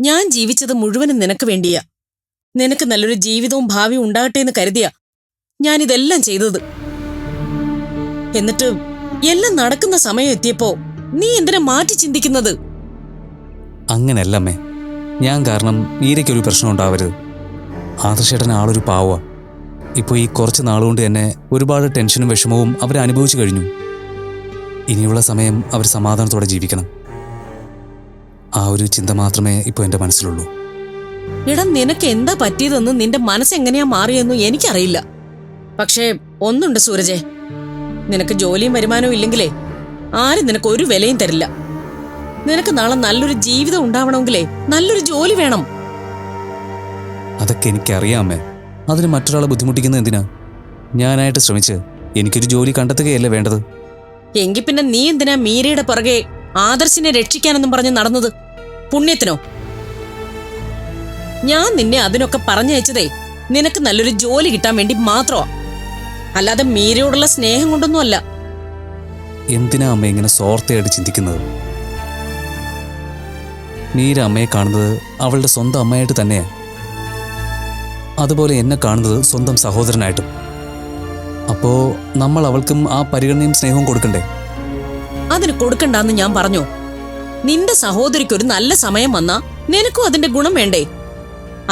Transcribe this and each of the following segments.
ഞാൻ ജീവിച്ചത് മുഴുവനും നിനക്ക് വേണ്ടിയാ. നിനക്ക് നല്ലൊരു ജീവിതവും ഭാവിയും ഉണ്ടാകട്ടെ എന്ന് കരുതിയാ ഞാനിതെല്ലാം ചെയ്തത്. എന്നിട്ട് എല്ലാം നടക്കുന്ന സമയം എത്തിയപ്പോ നീ എന്തിനാ മാറ്റി ചിന്തിക്കുന്നത്? അങ്ങനെയല്ല അമ്മേ, ഞാൻ കാരണം മീരയ്ക്കൊരു പ്രശ്നം ഉണ്ടാവരുത്. ആദർശേട്ടൻ ആളൊരു പാവ. ഇപ്പോൾ ഈ കുറച്ച് നാളുകൊണ്ട് തന്നെ ഒരുപാട് ടെൻഷനും വിഷമവും അവർ അനുഭവിച്ചു കഴിഞ്ഞു. ഇനിയുള്ള സമയം അവർ സമാധാനത്തോടെ ജീവിക്കണം. ആ ഒരു ചിന്ത മാത്രമേ ഇപ്പോൾ എൻ്റെ മനസ്സിലുള്ളൂ. എടാ, നിനക്ക് എന്താ പറ്റിയതെന്ന് നിന്റെ മനസ്സെങ്ങനെയാ മാറിയെന്നും എനിക്കറിയില്ല. പക്ഷേ ഒന്നുണ്ട് സൂരജെ, നിനക്ക് ജോലിയും വരുമാനവും ഇല്ലെങ്കിലേ ആരും നിനക്ക് ഒരു വിലയും തരില്ല. നിനക്ക് നാളെ നല്ലൊരു ജീവിതം ഉണ്ടാവണമെങ്കിലേ നല്ലൊരു ജോലി വേണം. അതൊക്കെ എനിക്കറിയാമേ. അതിന് മറ്റൊരാളെ ബുദ്ധിമുട്ടിക്കുന്നത് എന്തിനാ? ഞാനായിട്ട് ശ്രമിച്ച് എനിക്കൊരു ജോലി കണ്ടെത്തുകയല്ലേ വേണ്ടത്. എങ്കിൽ പിന്നെ നീ എന്തിനാ മീരയുടെ പുറകെ ആദർശിനെ രക്ഷിക്കാനെന്നും പറഞ്ഞ് നടന്നത്? പുണ്യത്തിനോ? ഞാൻ നിന്നെ അതിനൊക്കെ പറഞ്ഞയച്ചതേ നിനക്ക് നല്ലൊരു ജോലി കിട്ടാൻ വേണ്ടി മാത്രമാ, അല്ലാതെ മീരയോടുള്ള സ്നേഹം കൊണ്ടൊന്നും അല്ല. എന്തിനാ അമ്മ ഇങ്ങനെ സ്വാർത്ഥയായിട്ട് ചിന്തിക്കുന്നത്? മീര അമ്മയെ കാണുന്നത് അവളുടെ സ്വന്തം അമ്മയായിട്ട് തന്നെയാ. അതുപോലെ എന്നെ കാണുന്നത് സ്വന്തം സഹോദരനായിട്ടും. അപ്പോ നമ്മൾ അവൾക്കും ആ പരിഗണനയും സ്നേഹവും കൊടുക്കണ്ടേ? അതിന് കൊടുക്കണ്ടെന്ന് ഞാൻ പറഞ്ഞോ? നിന്റെ സഹോദരിക്കൊരു നല്ല സമയം വന്നാ നിനക്കും അതിന്റെ ഗുണം വേണ്ടേ?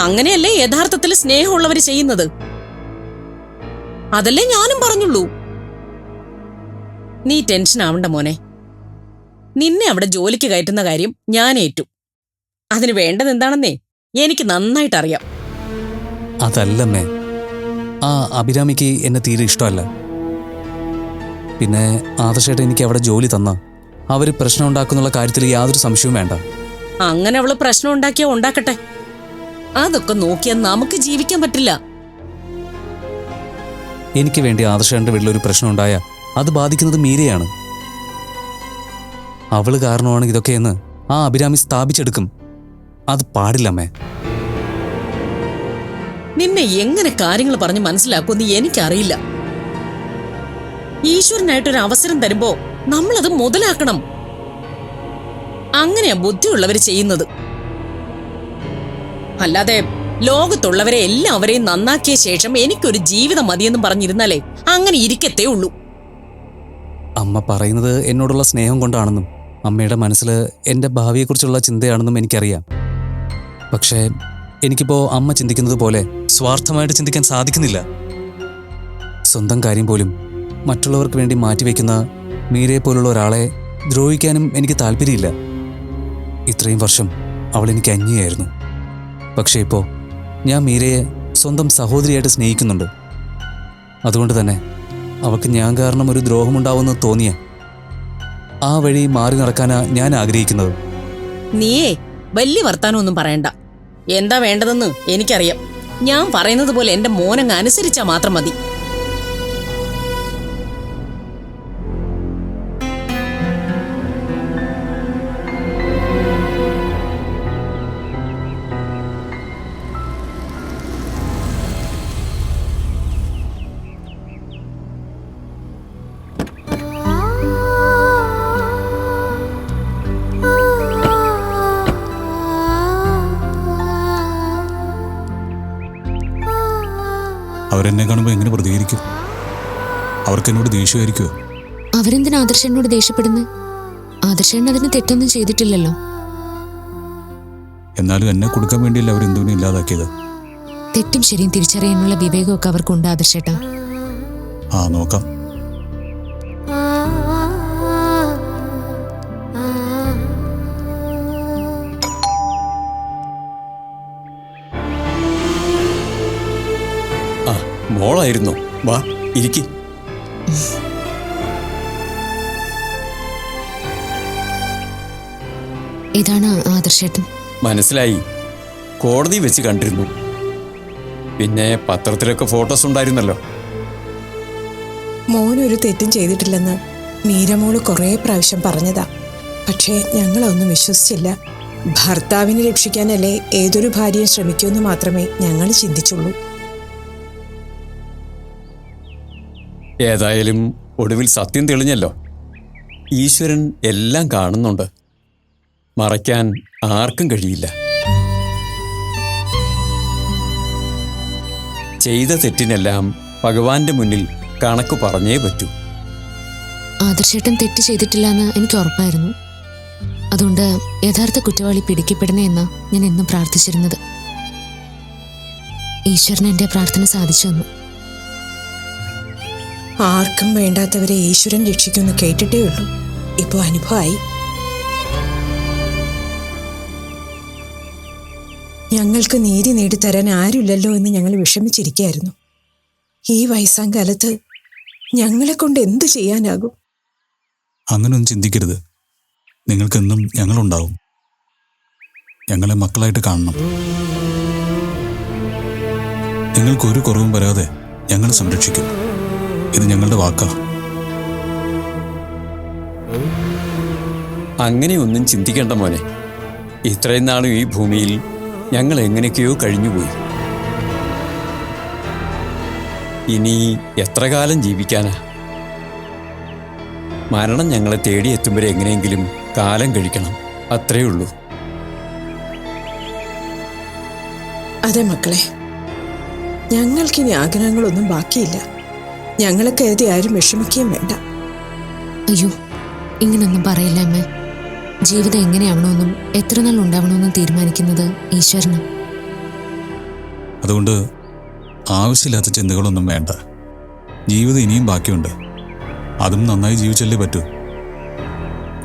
അങ്ങനെയല്ലേ യഥാർത്ഥത്തിൽ സ്നേഹമുള്ളവര് ചെയ്യുന്നത്. അതല്ലേ ഞാനും പറഞ്ഞുള്ളൂ. നീ ടെൻഷൻ ആവണ്ട മോനെ. നിന്നെ അവിടെ ജോലിക്ക് കയറ്റുന്ന കാര്യം ഞാൻ ഏറ്റു. അതിന് വേണ്ടത് എന്താണെന്നേ എനിക്ക് നന്നായിട്ടറിയാം. അതല്ലമ്മേ, ആ അഭിരാമിക്ക് എന്നെ തീരെ ഇഷ്ടമല്ല. പിന്നെ ആദർശേട്ടൻ എനിക്ക് അവിടെ ജോലി തന്ന അവര് പ്രശ്നം ഉണ്ടാക്കുന്നുള്ള കാര്യത്തിൽ യാതൊരു സംശയവും വേണ്ട. അങ്ങനെ അവള് പ്രശ്നം ഉണ്ടാക്കിയാ ഉണ്ടാക്കട്ടെ. അതൊക്കെ നോക്കിയാൽ നമുക്ക് ജീവിക്കാൻ പറ്റില്ല. എനിക്ക് വേണ്ടി ആദർശേട്ടന്റെ വീട്ടിലൊരു പ്രശ്നം ഉണ്ടായാൽ അത് ബാധിക്കുന്നത് മീരയാണ്. അവള് കാരണമാണ് ഇതൊക്കെയെന്ന് ആ അഭിരാമി സ്ഥാപിച്ചെടുക്കും. അത് പാടില്ലമ്മേ. നിന്നെ എങ്ങനെ കാര്യങ്ങൾ പറഞ്ഞ് മനസ്സിലാക്കുമെന്ന് എനിക്കറിയില്ല. ഈശ്വരനായിട്ടൊരു അവസരം തരുമ്പോ നമ്മളത് മുതലാക്കണം. അങ്ങനെയാ ബുദ്ധിയുള്ളവര് ചെയ്യുന്നത്. അല്ലാതെ ലോകത്തുള്ളവരെ എല്ലാവരെയും നന്നാക്കിയ ശേഷം എനിക്കൊരു ജീവിതം മതിയെന്നും പറഞ്ഞിരുന്നാലേ അങ്ങനെ ഇരിക്കത്തേ ഉള്ളൂ. അമ്മ പറയുന്നത് എന്നോടുള്ള സ്നേഹം കൊണ്ടാണെന്നും അമ്മയുടെ മനസ്സിൽ എൻ്റെ ഭാവിയെക്കുറിച്ചുള്ള ചിന്തയാണെന്നും എനിക്കറിയാം. പക്ഷേ എനിക്കിപ്പോൾ അമ്മ ചിന്തിക്കുന്നത് പോലെ സ്വാർത്ഥമായിട്ട് ചിന്തിക്കാൻ സാധിക്കുന്നില്ല. സ്വന്തം കാര്യം പോലും മറ്റുള്ളവർക്ക് വേണ്ടി മാറ്റിവെക്കുന്ന മീരയെ പോലുള്ള ഒരാളെ ദ്രോഹിക്കാനും എനിക്ക് താല്പര്യമില്ല. ഇത്രയും വർഷം അവൾ എനിക്ക് അന്യയായിരുന്നു. പക്ഷേ ഇപ്പോൾ ഞാൻ മീരയെ സ്വന്തം സഹോദരിയായിട്ട് സ്നേഹിക്കുന്നുണ്ട്. അതുകൊണ്ട് തന്നെ അവൾക്ക് ഞാൻ കാരണം ഒരു ദ്രോഹമുണ്ടാവുമെന്ന് തോന്നിയ ആ വഴി മാറി നടക്കാനാ ഞാൻ ആഗ്രഹിക്കുന്നത്. നീയേ വലിയ വർത്താനമൊന്നും പറയണ്ട. എന്താ വേണ്ടതെന്ന് എനിക്കറിയാം. ഞാൻ പറയുന്നത് പോലെ എന്റെ മോനങ്ങ് അനുസരിച്ചാ മാത്രം മതി. അവരെന്നെ കാണുമ്പോൾ എങ്ങനെ പ്രതികരിക്കും? അവർക്ക് എന്നോട് ദേഷ്യമായിരിക്കുമോ? അവരെന്തിനാ ആദർശനോട് ദേഷ്യപ്പെടുന്നത്? ആദർശൻ അതിന് തെറ്റൊന്നും ചെയ്തിട്ടില്ലല്ലോ. എന്നാലും എന്നെ കൊടുക്കാൻ വേണ്ടിയല്ല അവരെന്തുവിനെ ഇല്ലാതാക്കിയത്. തെറ്റും ശരിയും തിരിച്ചറിയാനുള്ള വിവേകമൊക്കെ അവർക്കുണ്ട് ആദർശേട്ടാ. ആ, നോക്കാം. മോളായിരുന്നു. വാ, ഇരിക്കി. ഇതാണ് ആദർശേട്ടൻ. മനസ്സിലായി. കോടതി വെച്ച് കണ്ടിരുന്നു. പിന്നെ പത്രത്തിലൊക്കെ ഫോട്ടോസ് ഉണ്ടായിരുന്നല്ലോ. മോനൊരു തെറ്റും ചെയ്തിട്ടില്ലെന്ന് മീരമോള് കുറേ പ്രാവശ്യം പറഞ്ഞതാ. പക്ഷേ ഞങ്ങളൊന്നും വിശ്വസിച്ചില്ല. ഭർത്താവിനെ രക്ഷിക്കാനല്ലേ ഏതൊരു ഭാര്യയും ശ്രമിക്കുമെന്ന് മാത്രമേ ഞങ്ങൾ ചിന്തിച്ചുള്ളൂ. ഏതായാലും ഒടുവിൽ സത്യം തെളിഞ്ഞല്ലോ. ഈശ്വരൻ എല്ലാം കാണുന്നുണ്ട്. മറയ്ക്കാൻ ആർക്കും കഴിയില്ല. ചെയ്ത തെറ്റിനെല്ലാം ഭഗവാന്റെ മുന്നിൽ കണക്ക് പറഞ്ഞേ പറ്റൂ. ആദർശേട്ടൻ തെറ്റ് ചെയ്തിട്ടില്ല എന്ന് എനിക്ക് ഉറപ്പായിരുന്നു. അതുകൊണ്ട് യഥാർത്ഥ കുറ്റവാളി പിടിക്കപ്പെടണേ എന്നാ ഞാൻ എന്നും പ്രാർത്ഥിച്ചിരുന്നത്. ഈശ്വരൻ എന്റെ പ്രാർത്ഥന സാധിച്ചു തന്നു. ആർക്കും വേണ്ടാത്തവരെ ഈശ്വരൻ രക്ഷിക്കുമെന്ന് കേട്ടിട്ടേ ഉള്ളൂ. ഇപ്പോൾ അനുഭവമായി. ഞങ്ങൾക്ക് നീതി നേടിത്തരാൻ ആരുമില്ലല്ലോ എന്ന് ഞങ്ങൾ വിഷമിച്ചിരിക്കുകയായിരുന്നു. ഈ വയസ്സാം കാലത്ത് ഞങ്ങളെ കൊണ്ട് എന്ത് ചെയ്യാനാകും? അങ്ങനൊന്നും ചിന്തിക്കരുത്. നിങ്ങൾക്കെന്നും ഞങ്ങളുണ്ടാവും. ഞങ്ങളെ മക്കളായിട്ട് കാണണം. നിങ്ങൾക്കൊരു കുറവും വരാതെ ഞങ്ങൾ സംരക്ഷിക്കും. ഇത് ഞങ്ങളുടെ വാക്കാ. അങ്ങനെയൊന്നും ചിന്തിക്കേണ്ട മോനെ. ഇത്രയും നാളും ഈ ഭൂമിയിൽ ഞങ്ങൾ എങ്ങനെയൊക്കെയോ കഴിഞ്ഞുപോയി. ഇനി എത്ര കാലം ജീവിക്കാനാ? മരണം ഞങ്ങളെ തേടിയെത്തുമ്പോൾ എങ്ങനെയെങ്കിലും കാലം കഴിക്കണം, അത്രയേ ഉള്ളൂ. അതെ മക്കളെ, ഞങ്ങൾക്കിനി ആഗ്രഹങ്ങളൊന്നും ബാക്കിയില്ല. ഞങ്ങളെ കരുതി ആരും വിഷമിക്കുകയും വേണ്ട. അയ്യോ, ഇങ്ങനൊന്നും പറയില്ല അമ്മ. ജീവിതം എങ്ങനെയാവണമെന്നും എത്ര നാൾ ഉണ്ടാവണമെന്നും തീരുമാനിക്കുന്നത് ഈശ്വരന്. അതുകൊണ്ട് ആവശ്യമില്ലാത്ത ചിന്തകളൊന്നും വേണ്ട. ജീവിതം ഇനിയും ബാക്കിയുണ്ട്. അതും നന്നായി ജീവിച്ചല്ലേ പറ്റൂ.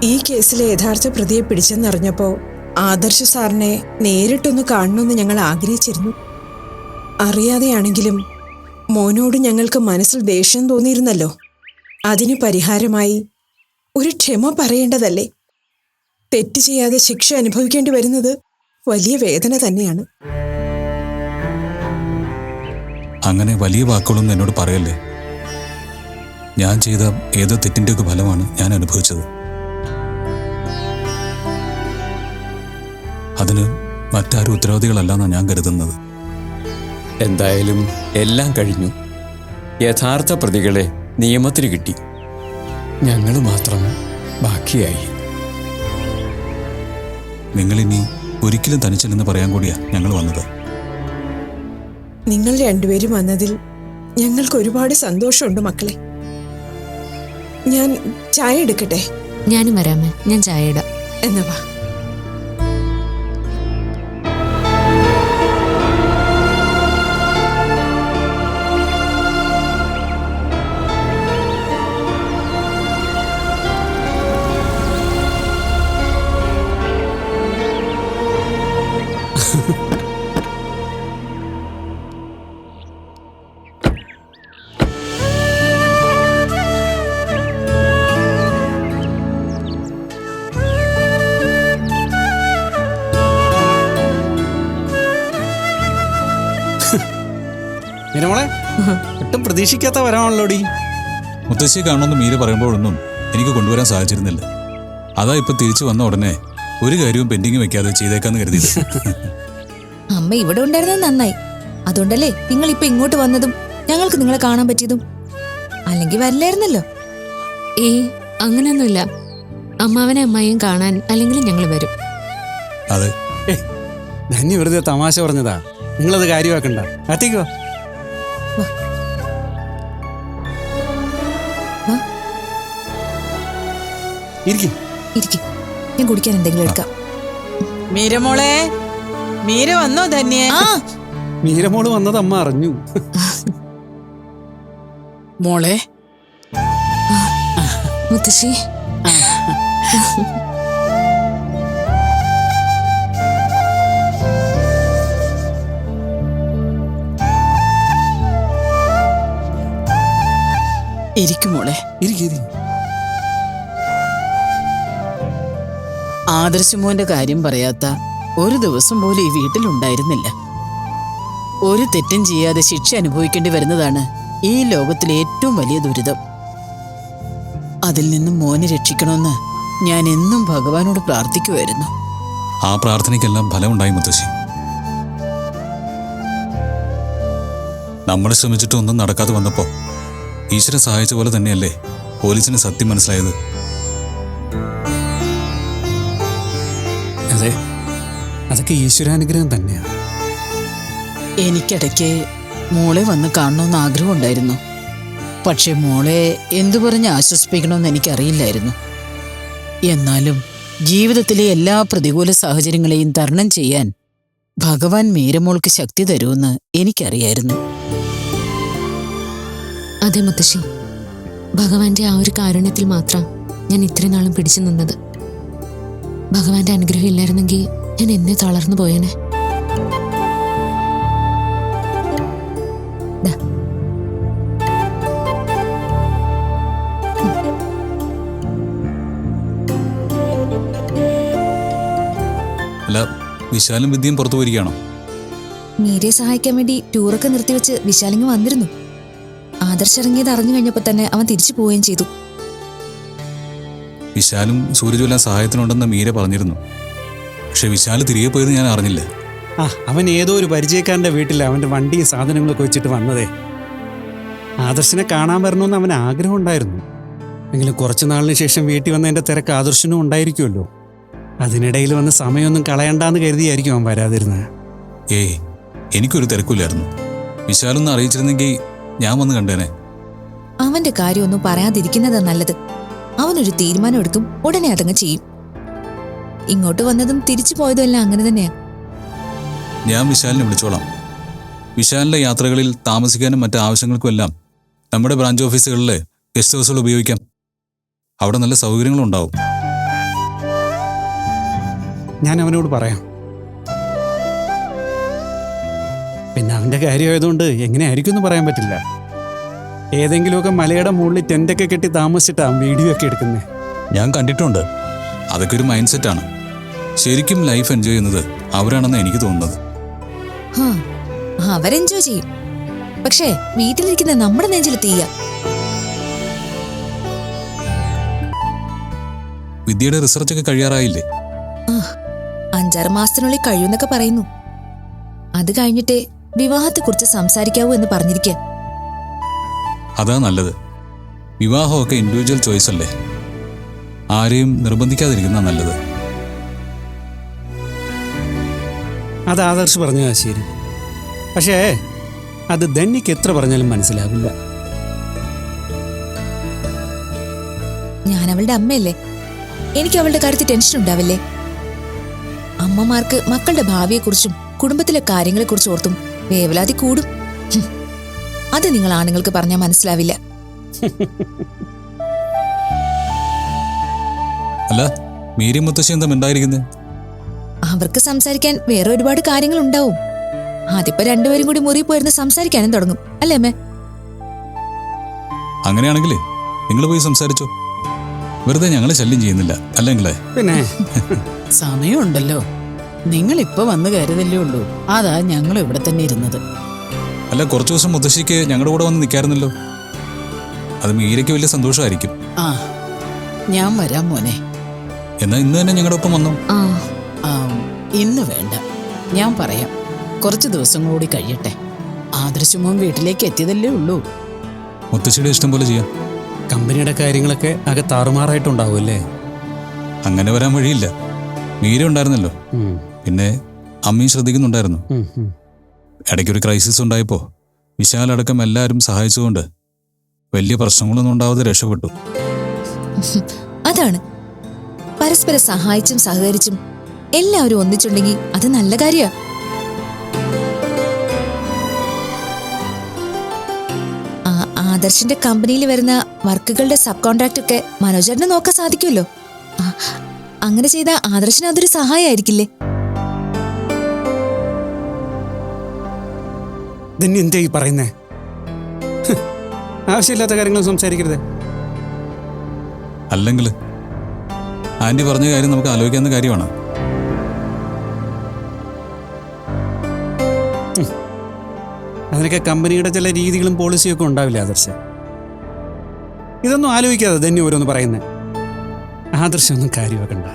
ഈ കേസിലെ യഥാർത്ഥ പ്രതിയെ പിടിച്ചെന്നറിഞ്ഞപ്പോൾ ആദർശ സാറിനെ നേരിട്ടൊന്ന് കാണണമെന്ന് ഞങ്ങൾ ആഗ്രഹിച്ചിരുന്നു. അറിയാതെയാണെങ്കിലും മോനോട് ഞങ്ങൾക്ക് മനസ്സിൽ ദേഷ്യം തോന്നിയിരുന്നല്ലോ. അതിന് പരിഹാരമായി ഒരു ക്ഷമ പറയേണ്ടതല്ലേ? തെറ്റ് ചെയ്യാതെ ശിക്ഷ അനുഭവിക്കേണ്ടി വരുന്നത് വലിയ വേദന തന്നെയാണ്. അങ്ങനെ വലിയ വാക്കുകളൊന്നും എന്നോട് പറയല്ലേ. ഞാൻ ചെയ്ത ഏതോ തെറ്റിൻ്റെയൊക്കെ ഫലമാണ് ഞാൻ അനുഭവിച്ചത്. അതിന് മറ്റാരും ഉത്തരവാദികളല്ലെന്നാണ് ഞാൻ കരുതുന്നത്. എന്തായാലും എല്ലാം കഴിഞ്ഞു. യഥാർത്ഥ പ്രതികളെ നിയമത്തിന് കിട്ടി. ഞങ്ങൾ മാത്രം ബാക്കിയായി. നിങ്ങളിനി ഒരിക്കലും തനിച്ചില്ലെന്ന് പറയാൻ കൂടിയാ ഞങ്ങൾ വന്നത്. നിങ്ങൾ രണ്ടുപേരും വന്നതിൽ ഞങ്ങൾക്ക് ഒരുപാട് സന്തോഷമുണ്ട് മക്കളെ. ഞാൻ ചായ എടുക്കട്ടെ? ഞാനും വരാമേ, ഞാൻ ചായ ഇടാം. എന്നാ വാ. മീരമോളെ, ഒട്ടും പ്രതീക്ഷിക്കാത്ത വരാണല്ലോടി. മുത്തശ്ശിയെ കാണണമെന്ന് മീര പറയുമ്പോഴൊന്നും എനിക്ക് കൊണ്ടുവരാൻ സാധിച്ചിരുന്നില്ല. അതാ ഇപ്പൊ തിരിച്ചു വന്ന ഉടനെ ഒരു കാര്യവും പെൻഡിങ് വെക്കാതെ ചെയ്തേക്കാന്ന് കരുതിയത്. അമ്മ ഇവിടെ ഉണ്ടായിരുന്നത് നന്നായി. അതുകൊണ്ടല്ലേ നിങ്ങൾ ഇപ്പൊ ഇങ്ങോട്ട് വന്നതും ഞങ്ങൾക്ക് നിങ്ങളെ കാണാൻ പറ്റിയതും. അല്ലെങ്കിൽ വരില്ലായിരുന്നല്ലോ. അങ്ങനെയൊന്നുമില്ല. അമ്മാവനെ അമ്മായിയും കാണാൻ അല്ലെങ്കിലും ഞങ്ങൾ വരും. അതെ, ധന്യ വെറുതെ തമാശ പറഞ്ഞതാ. നിങ്ങളത് കാര്യമാക്കണ്ട. അത്തേക്ക് വാ. ഇരിക്കും. ഞാൻ കുടിക്കാൻ എന്തെങ്കിലും എടുക്കാം. മീരമോളെ, മീര വന്നോ ധന്യ? മീരമോള് വന്നത് അമ്മ അറിഞ്ഞു. മോളെ, മുത്തശ്ശി, ഇരിക്കും മോളെ. ഇരിക്കും. ആദർശമോന്റെ കാര്യം പറയാത്ത ഒരു ദിവസം പോലും ഈ വീട്ടിലുണ്ടായിരുന്നില്ല. ഒരു തെറ്റും ചെയ്യാതെ ശിക്ഷ അനുഭവിക്കേണ്ടി വരുന്നതാണ് ഈ ലോകത്തിലെ ഏറ്റവും വലിയ ദുരിതം. അതിൽ നിന്നും മോനെ രക്ഷിക്കണമെന്ന് ഞാൻ എന്നും ഭഗവാനോട് പ്രാർത്ഥിക്കുമായിരുന്നു. ആ പ്രാർത്ഥനയ്ക്കെല്ലാം ഫലമുണ്ടായി മുത്തശ്ശി. നമ്മൾ ശ്രമിച്ചിട്ട് ഒന്നും നടക്കാതെ വന്നപ്പോ ഈശ്വരൻ സഹായിച്ച പോലെ തന്നെയല്ലേ പോലീസിന് സത്യം മനസ്സിലായത്. അതെ, അതൊക്കെ ഈശ്വരാനുഗ്രഹം തന്നെയാണ്. എനിക്കിടയ്ക്ക് മോളെ വന്ന് കാണണമെന്ന് ആഗ്രഹമുണ്ടായിരുന്നു. പക്ഷെ മോളെ എന്തു പറഞ്ഞ് ആശ്വസിപ്പിക്കണമെന്ന് എനിക്കറിയില്ലായിരുന്നു. എന്നാലും ജീവിതത്തിലെ എല്ലാ പ്രതികൂല സാഹചര്യങ്ങളെയും തരണം ചെയ്യാൻ ഭഗവാൻ മീരമോൾക്ക് ശക്തി തരുമെന്ന് എനിക്കറിയായിരുന്നു. അതെ മുത്തശ്ശി, ഭഗവാന്റെ ആ ഒരു കാരുണ്യത്തിൽ മാത്രം ഞാൻ ഇത്രയും നാളും പിടിച്ചു നിന്നത്. ഭഗവാന്റെ അനുഗ്രഹം ഇല്ലായിരുന്നെങ്കിൽ ഞാൻ എന്നെ തളർന്നു പോയേനെ. അല്ല, വിശാലും വിദ്യയും പുറത്തു പോയിരിക്കുകയാണോ? മീരയെ സഹായിക്കാൻ വേണ്ടി ടൂറൊക്കെ നിർത്തിവെച്ച് വിശാലിങ് വന്നിരുന്നു. ആദർശ് ഇറങ്ങിയത് അറിഞ്ഞു കഴിഞ്ഞപ്പോൾ തന്നെ അവൻ തിരിച്ചു പോവുകയും ചെയ്തു. വിശാലും സൂര്യജുല സഹായത്തിനുണ്ടെന്ന് മീര പറഞ്ഞിരുന്നു. പക്ഷെ വിശാല് തിരികെ പോയത് ഞാൻ അറിഞ്ഞില്ല. അവൻ ഏതോ ഒരു പരിചയക്കാരൻ്റെ വീട്ടിൽ അവൻ്റെ വണ്ടിയും സാധനങ്ങളൊക്കെ വെച്ചിട്ട് വന്നതേ. ആദർശിനെ കാണാൻ വരണമെന്ന് അവന് ആഗ്രഹം ഉണ്ടായിരുന്നു. എങ്കിലും കുറച്ച് നാളിന് ശേഷം വീട്ടിൽ വന്നതിൻ്റെ തിരക്ക് ആദർശനും ഉണ്ടായിരിക്കുമല്ലോ. അതിനിടയിൽ വന്ന് സമയമൊന്നും കളയണ്ടെന്ന് കരുതിയായിരിക്കും അവൻ വരാതിരുന്നത്. ഏയ്, എനിക്കൊരു തിരക്കില്ലായിരുന്നു. വിശാലൊന്ന് അറിയിച്ചിരുന്നെങ്കിൽ ഞാൻ വന്ന് കണ്ടേനെ. അവന്റെ കാര്യമൊന്നും പറയാതിരിക്കുന്നതാ നല്ലത്. അവനൊരു തീരുമാനം എടുക്കും, ഉടനെ അതങ്ങ് ചെയ്യും. ഇങ്ങോട്ട് വന്നതും തിരിച്ചു പോയതും എല്ലാം അങ്ങനെ തന്നെയാ. ഞാൻ വിശാലിനെ വിളിച്ചോളാം. വിശാലിന്റെ യാത്രകളിൽ താമസിക്കാനും മറ്റ് ആവശ്യങ്ങൾക്കും എല്ലാം നമ്മുടെ ബ്രാഞ്ച് ഓഫീസുകളിലെ ഗസ്റ്റ് ഹൗസുകൾ ഉപയോഗിക്കാം. അവിടെ നല്ല സൗകര്യങ്ങളും ഉണ്ടാവും. ഞാൻ അവനോട് പറയാം. പിന്നെ അവൻ്റെ കാര്യമായതുകൊണ്ട് എങ്ങനെയായിരിക്കും എന്ന് പറയാൻ പറ്റില്ല. ഏതെങ്കിലുമൊക്കെ മലയുടെ മുകളിൽ ടെൻ്റൊക്കെ കെട്ടി താമസിച്ചിട്ടാണ് വീഡിയോ ഒക്കെ എടുക്കുന്നത്. ഞാൻ കണ്ടിട്ടുണ്ട്. അതൊക്കെ ഒരു മൈൻഡ് സെറ്റാണ്. ശരിക്കും ലൈഫ് എൻജോയ് ചെയ്യുന്നത് അവരാണെന്ന് എനിക്ക് തോന്നുന്നത്. അവരെൻജോയ് ചെയ്യും. പക്ഷേ വീട്ടിലിരിക്കുന്ന നമ്മുടെ നെഞ്ചിൽ തീയ. വിദ്യയുടെ റിസർച്ചൊക്കെ കഴിയാറായില്ലേ? 5-6 മാസത്തിനുള്ളിൽ കഴിയുമെന്നൊക്കെ പറയുന്നു. അത് കഴിഞ്ഞിട്ടേ വിവാഹത്തെക്കുറിച്ച് സംസാരിക്കാവൂ എന്ന് പറഞ്ഞിരിക്കുക. അതാ നല്ലത്. വിവാഹമൊക്കെ ഇൻഡിവിജ്വൽ ചോയ്സ് അല്ലേ. ആരെയും നിർബന്ധിക്കാതിരിക്കുന്ന നല്ലത്. അത് ആദർശ് പറഞ്ഞാ ശരി. പക്ഷേ അത് ധന്യക്ക് എത്ര പറഞ്ഞാലും മനസ്സിലാവില്ല. ഞാൻ അവളുടെ അമ്മയല്ലേ, എനിക്ക് അവളുടെ കാര്യത്തിൽ ടെൻഷൻ ഉണ്ടാവില്ലേ? അമ്മമാർക്ക് മക്കളുടെ ഭാവിയെക്കുറിച്ചും കുടുംബത്തിലെ കാര്യങ്ങളെക്കുറിച്ച് ഓർത്തും വേവലാതി കൂടും. അത് നിങ്ങൾ ആണുങ്ങൾക്ക് പറഞ്ഞാൽ മനസ്സിലാവില്ല. അല്ല, മീരി മുത്തശ്ശി എന്താ മിണ്ടായിരിക്കുന്നത്? അവർക്ക് സംസാരിക്കാൻ വേറെ ഒരുപാട് കാര്യങ്ങൾ ഉണ്ടാവും. അതിപ്പോ രണ്ടുപേരും കൂടി മുറി പോയിരുന്ന് സംസാരിക്കാനും തുടങ്ങും, അല്ലേ അമ്മേ? അങ്ങനെയാണെങ്കിലേ നിങ്ങൾ പോയി സംസാരിച്ചോ. വെറുതെ ഞങ്ങളെ ശല്യം ചെയ്യുന്നില്ല അല്ലെങ്കിലേ. പിന്നെ സമയമുണ്ടല്ലോ. നിങ്ങൾ ഇപ്പൊ വന്ന് കരുതല്ലേ ഉള്ളൂ. അതാ ഞങ്ങൾ ഇവിടെ തന്നെ ഇരുന്നത്. അല്ല, കുറച്ചു ദിവസം മുത്തശ്ശിക്ക് ഞങ്ങളുടെ കൂടെ വന്ന് നിൽക്കാറുന്നല്ലോ. അത് മീരയ്ക്ക് വലിയ സന്തോഷമായിരിക്കും. ആ, ഞാൻ വരാം മോനെ. എന്നാ ഇന്ന് തന്നെ ഞങ്ങളുടെ ഒപ്പം വന്നു. ഇന്ന് വേണ്ട, ഞാൻ പറയാം. കുറച്ച് ദിവസം കൂടി കഴിയട്ടെ. ആദർശമോൻ വീട്ടിലേക്ക് എത്തിയതല്ലേ ഉള്ളൂ. മുത്തശ്ശിയുടെ ഇഷ്ടം പോലെ ചെയ്യാം. കമ്പനിയുടെ കാര്യങ്ങളൊക്കെ ആകെ താറുമാറായിട്ടുണ്ടാവും അല്ലേ? അങ്ങനെ വരാൻ വഴിയില്ല. മീര ഉണ്ടായിരുന്നല്ലോ, പിന്നെ അമ്മയും ശ്രദ്ധിക്കുന്നുണ്ടായിരുന്നു. ഇടയ്ക്കൊരു ക്രൈസിസ് ഉണ്ടായപ്പോൾ വിശാലടക്കം എല്ലാവരും സഹായിച്ചുകൊണ്ട് വലിയ പ്രശ്നങ്ങളൊന്നും ഉണ്ടാവാതെ രക്ഷപ്പെട്ടു. അതാണ്, പരസ്പരം സഹായിച്ചും സഹകരിച്ചും എല്ലാവരും ഒന്നിച്ചുണ്ടെങ്കിൽ അത് നല്ല കാര്യ. ആദർശിന്റെ കമ്പനിയിൽ വരുന്ന വർക്കുകളുടെ സബ് കോൺട്രാക്ട് ഒക്കെ മനോജേട്ടന് നോക്കാൻ സാധിക്കുമല്ലോ. അങ്ങനെ ചെയ്ത ആദർശിന് അതൊരു സഹായമായിരിക്കില്ലേ? എന്താ ഈ പറയുന്നേ? ആവശ്യമില്ലാത്ത കാര്യങ്ങളും സംസാരിക്കരുത്. അല്ലെങ്കിൽ ആന്റി പറഞ്ഞ കാര്യം നമുക്ക് ആലോചിക്കാവുന്ന കാര്യമാണ്. അതിനൊക്കെ കമ്പനിയുടെ ചില രീതികളും പോളിസിയും ഒക്കെ ഉണ്ടാവില്ല ആദർശ. ഇതൊന്നും ആലോചിക്കാതെ തന്നെ ഓരോന്ന് പറയുന്നത്. ആദർശമൊന്നും കാര്യമാക്കണ്ട.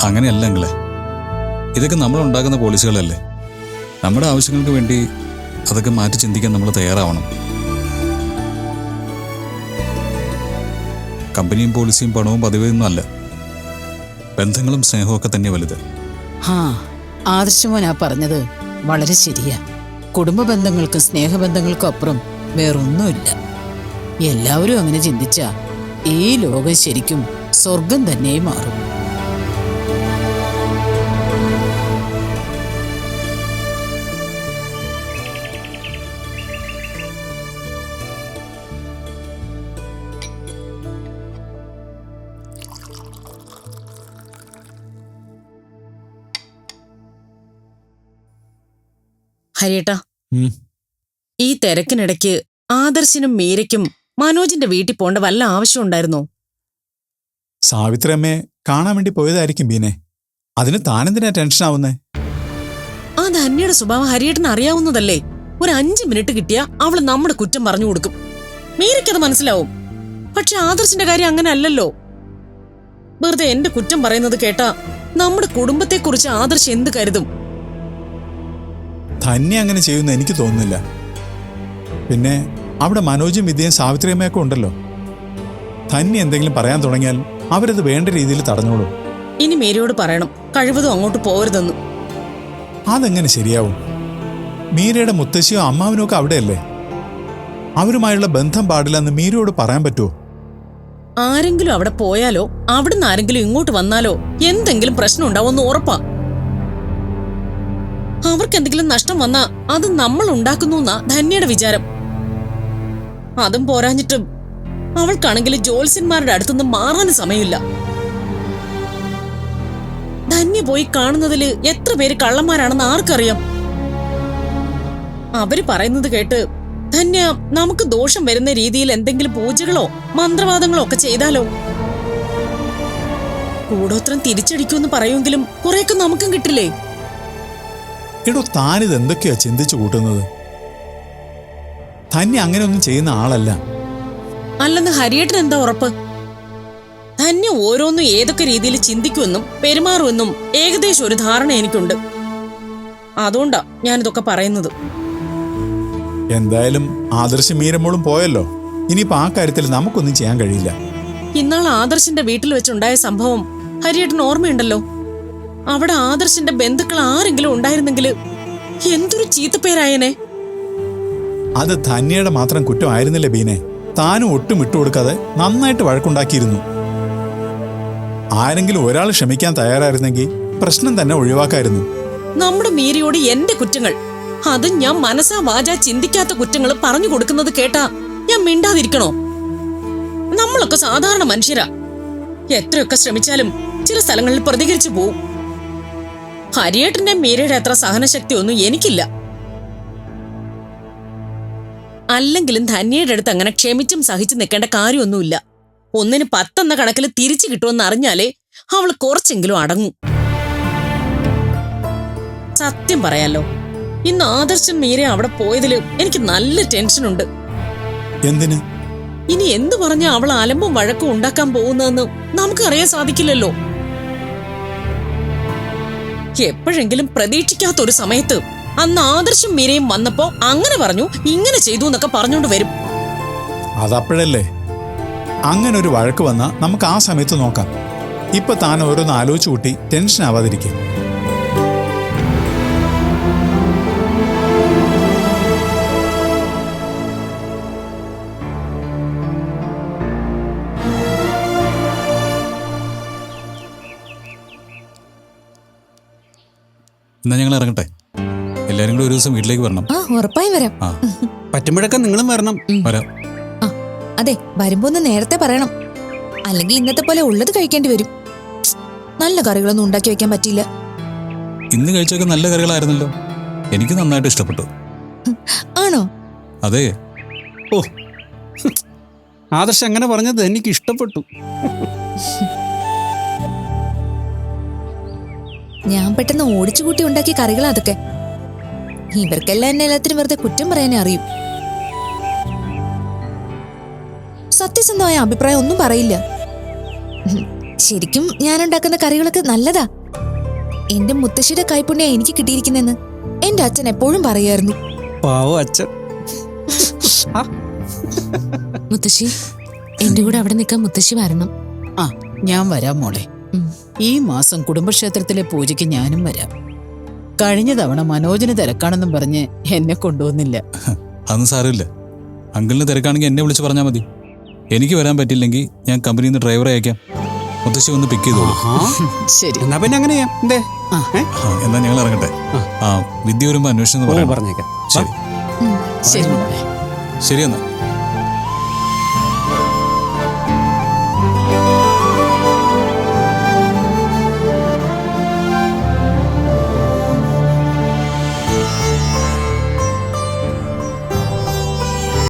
അങ്ങനെയല്ലെങ്കിലേ, ഇതൊക്കെ നമ്മൾ ഉണ്ടാക്കുന്ന പോളിസികളല്ലേ. നമ്മുടെ ആവശ്യങ്ങൾക്ക് വേണ്ടി അതൊക്കെ മാറ്റി ചിന്തിക്കാൻ നമ്മൾ തയ്യാറാവണം. കമ്പനിയും പോളിസിയും പണവും പതിവൊന്നും അല്ല. ബന്ധങ്ങളും സ്നേഹവും ഒക്കെ തന്നെ വലുത്. ആദർശമോൻ ആ പറഞ്ഞത് വളരെ ശരിയാ. കുടുംബ ബന്ധങ്ങൾക്കും സ്നേഹബന്ധങ്ങൾക്കും അപ്പുറം വേറൊന്നുമില്ല. എല്ലാവരും അങ്ങനെ ചിന്തിച്ചാ ഈ ലോകം ശരിക്കും സ്വർഗം തന്നെ മാറും. ഹരിയേട്ടാ, ഉം. ഈ തിരക്കിനിടയ്ക്ക് ആദർശിനും മീരയ്ക്കും മനോജിന്റെ വീട്ടിൽ പോണ്ട വല്ല ആവശ്യം ഉണ്ടായിരുന്നോ? സാവിത്രി അമ്മയെ കാണാൻ വേണ്ടി പോയതായിരിക്കും ബീനെ. അതിന് താനെന്തിനാ ടെൻഷൻ ആവുന്നേ? ആ ധന്യയുടെ സ്വഭാവം ഹരിയേട്ടന് അറിയാവുന്നതല്ലേ. ഒരു 5 മിനിറ്റ് കിട്ടിയാ അവള് നമ്മുടെ കുറ്റം പറഞ്ഞു കൊടുക്കും. മീരയ്ക്കത് മനസ്സിലാവും. പക്ഷെ ആദർശിന്റെ കാര്യം അങ്ങനെ അല്ലല്ലോ. വെറുതെ എന്റെ കുറ്റം പറയുന്നത് കേട്ടാ നമ്മുടെ കുടുംബത്തെക്കുറിച്ച് ആദർശ് എന്ത് കരുതും? ധന്യ അങ്ങനെ ചെയ്യുമെന്ന് എനിക്ക് തോന്നുന്നില്ല. പിന്നെ അവിടെ മനോജും വിദ്യയും സാവിത്രി അമ്മയൊക്കെ ഉണ്ടല്ലോ. ധന്യ എന്തെങ്കിലും പറയാൻ തുടങ്ങിയാൽ അവരത് വേണ്ട രീതിയിൽ തടഞ്ഞോളും. ഇനി മീരയോട് പറയണം കഴിവതും അങ്ങോട്ട് പോരുതെന്ന്. അതെങ്ങനെ ശരിയാവും? മീരയുടെ മുത്തശ്ശിയോ അമ്മാവനോ ഒക്കെ അവിടെയല്ലേ. അവരുമായുള്ള ബന്ധം പാടില്ലെന്ന് മീരയോട് പറയാൻ പറ്റുമോ? ആരെങ്കിലും അവിടെ പോയാലോ അവിടുന്ന് ആരെങ്കിലും ഇങ്ങോട്ട് വന്നാലോ എന്തെങ്കിലും പ്രശ്നം ഉണ്ടാവുമെന്ന് ഉറപ്പാ. അവർക്ക് എന്തെങ്കിലും നഷ്ടം വന്നാ അത് നമ്മൾ ഉണ്ടാക്കുന്നു എന്നാ ധന്യയുടെ വിചാരം. അതും പോരാഞ്ഞിട്ടും അവൾക്കാണെങ്കിൽ ജ്യോത്സ്യന്മാരുടെ അടുത്തുനിന്ന് മാറാനും സമയമില്ല. ധന്യ പോയി കാണുന്നതില് എത്ര പേര് കള്ളന്മാരാണെന്ന് ആർക്കറിയാം? അവര് പറയുന്നത് കേട്ട് ധന്യ നമുക്ക് ദോഷം വരുന്ന രീതിയിൽ എന്തെങ്കിലും പൂജകളോ മന്ത്രവാദങ്ങളോ ഒക്കെ ചെയ്താലോ? കൂടോത്രം തിരിച്ചടിക്കുമെന്ന് പറയുമെങ്കിലും കുറെയൊക്കെ നമുക്കും കിട്ടില്ലേ? എടോ, താനിത് എന്തൊക്കെയാ ചിന്തിച്ചു കൂട്ടുന്നത്? ധന്യ അങ്ങനെയൊന്നും ചെയ്യുന്ന ആളല്ല. അല്ലെന്ന് ഹരിയേട്ടൻ എന്താ ഉറപ്പ്? ധന്യ ഓരോന്നും ഏതൊക്കെ രീതിയിൽ ചിന്തിക്കുമെന്നും പെരുമാറുമെന്നും ഏകദേശം ഒരു ധാരണ എനിക്കുണ്ട്. അതുകൊണ്ടാ ഞാനിതൊക്കെ പറയുന്നത്. എന്തായാലും ആദർശ് മീരമോളും പോയല്ലോ. ഇനിയിപ്പോ ആ കാര്യത്തിൽ നമുക്കൊന്നും ചെയ്യാൻ കഴിയില്ല. ഇന്നാൾ ആദർശിന്റെ വീട്ടിൽ വെച്ചുണ്ടായ സംഭവം ഹരിയേട്ടൻ ഓർമ്മയുണ്ടല്ലോ. അവിടെ ആദർശിന്റെ ബന്ധുക്കൾ ആരെങ്കിലും ഉണ്ടായിരുന്നെങ്കിൽ എന്തൊരു ചീത്തപ്പേരായനെ. അത് ധന്യയുടെ മാത്രം കുറ്റമായിരുന്നില്ല ബീനെ. താനും ഒട്ടും വിട്ടുകൊടുക്കാതെ നന്നായിട്ട് വഴക്കുണ്ടാക്കിയിരുന്നു. ആരെങ്കിലും ഒരാൾ ക്ഷമിക്കാൻ തയ്യാറായിരുന്നെങ്കിൽ പ്രശ്നം തന്നെ ഒഴിവാക്കായിരുന്നു. നമ്മുടെ മീരയോട് എന്റെ കുറ്റങ്ങൾ, അത് ഞാൻ മനസ്സാ വാചാ ചിന്തിക്കാത്ത കുറ്റങ്ങൾ പറഞ്ഞു കൊടുക്കുന്നത് കേട്ടാ ഞാൻ മിണ്ടാതിരിക്കണോ? നമ്മളൊക്കെ സാധാരണ മനുഷ്യരാ. എത്രയൊക്കെ ശ്രമിച്ചാലും ചില സ്ഥലങ്ങളിൽ പ്രതികരിച്ചു പോവും. ഹരിയേട്ടന്റെ മീരയുടെ അത്ര സഹനശക്തി ഒന്നും എനിക്കില്ല. അല്ലെങ്കിലും ധന്യയുടെ അടുത്ത് അങ്ങനെ ക്ഷമിച്ചും സഹിച്ചു നിൽക്കേണ്ട കാര്യമൊന്നുമില്ല. 1ന് 10 എന്ന കണക്കിൽ തിരിച്ചു കിട്ടുമെന്ന് അറിഞ്ഞാലേ അവൾ കുറച്ചെങ്കിലും അടങ്ങും. സത്യം പറയാലോ, ഇന്ന് ആദർശം മീര അവിടെ പോയതില് എനിക്ക് നല്ല ടെൻഷനുണ്ട്. എന്തിന്? ഇനി എന്തു പറഞ്ഞാ അവൾ അലമ്പും വഴക്കും ഉണ്ടാക്കാൻ പോകുന്നതെന്ന് നമുക്കറിയാൻ സാധിക്കില്ലല്ലോ. എപ്പോഴെങ്കിലും പ്രതീക്ഷിക്കാത്തൊരു സമയത്ത് അന്ന് ആദർശം മീരയും വന്നപ്പോ അങ്ങനെ പറഞ്ഞു ഇങ്ങനെ ചെയ്തു എന്നൊക്കെ പറഞ്ഞോണ്ട് വരും. അതപ്പോഴല്ലേ. അങ്ങനെ ഒരു വഴക്ക് വന്നാൽ നമുക്ക് ആ സമയത്ത് നോക്കാം. ഇപ്പൊ താൻ ഓരോന്ന് ആലോചിച്ചു കൂട്ടി ടെൻഷൻ ആവാതിരിക്കും. എന്നാ ഞങ്ങൾ ഇറങ്ങട്ടെ. എല്ലാരും കൂടെ ഒരു ദിവസം വീട്ടിലേക്ക് വരണം. ആ, ഉറപ്പായും വരാം. ആ, പറ്റുമ്പോഴൊക്കെ നിങ്ങളും വരണം. വരാം. അതെ, വരുമ്പോ ഒന്ന് നേരത്തെ പറയണം. അല്ലെങ്കിൽ ഇന്നത്തെ പോലെ ഉള്ളത് കഴിക്കേണ്ടി വരും. നല്ല കറികളൊന്നും ഉണ്ടാക്കി വെക്കാൻ പറ്റില്ല. ഇന്ന് കഴിച്ചൊക്കെ നല്ല കറികളായിരുന്നല്ലോ. എനിക്ക് നന്നായിട്ട് ഇഷ്ടപ്പെട്ടു. ആണോ? അതെ. ഓ, ആദർശ് അങ്ങനെ പറഞ്ഞത് എനിക്ക് ഇഷ്ടപ്പെട്ടു. ഞാൻ പെട്ടെന്ന് ഓടിച്ചു കൂട്ടി ഉണ്ടാക്കിയ കറികളാ അതൊക്കെ. ഇവർക്കെല്ലാം എന്നെ എല്ലാത്തിനും വെറുതെ കുറ്റം പറയാനേ അറിയും. സത്യസന്ധമായ അഭിപ്രായം ഒന്നും പറയില്ല. ശരിക്കും ഞാൻ ഉണ്ടാക്കുന്ന കറികളൊക്കെ നല്ലതാ. എന്റെ മുത്തശ്ശിയുടെ കൈപ്പുണ്യ എനിക്ക് കിട്ടിയിരിക്കുന്നെന്ന് എന്റെ അച്ഛൻ എപ്പോഴും പറയായിരുന്നു. പാവോ അച്ഛൻ. മുത്തശ്ശി, എന്റെ കൂടെ അവിടെ നിൽക്കാൻ മുത്തശ്ശി വരണം. ആ, ഞാൻ വരാം മോളെ. ഈ മാസം കുടുംബക്ഷേത്രത്തിലെ പൂജയ്ക്ക് ഞാനും വരാം. കഴിഞ്ഞ തവണ മനോജിന് തിരക്കാണെന്നും പറഞ്ഞ് എന്നെ കൊണ്ടുവന്നില്ല. അതൊന്നും സാരമില്ല. അങ്കിളിന് തിരക്കാണെങ്കിൽ എന്നെ വിളിച്ച് പറഞ്ഞാൽ മതി. എനിക്ക് വരാൻ പറ്റില്ലെങ്കിൽ ഞാൻ കമ്പനിയിൽ നിന്ന് ഡ്രൈവറെ അയക്കാം. മുത്തശ്ശി വന്ന് പിക്ക് ചെയ്തോളൂ. ശരി, എന്നാ പിന്നെ അങ്ങനെ ചെയ്യാം. എന്തേ എന്നാ ഞങ്ങൾ ഇറങ്ങട്ടെ. വിദ്യ വരുമ്പോൾ അന്വേഷണം പറഞ്ഞേക്കാം. ശരി ശരി മോളെ. ശരി എന്നാ.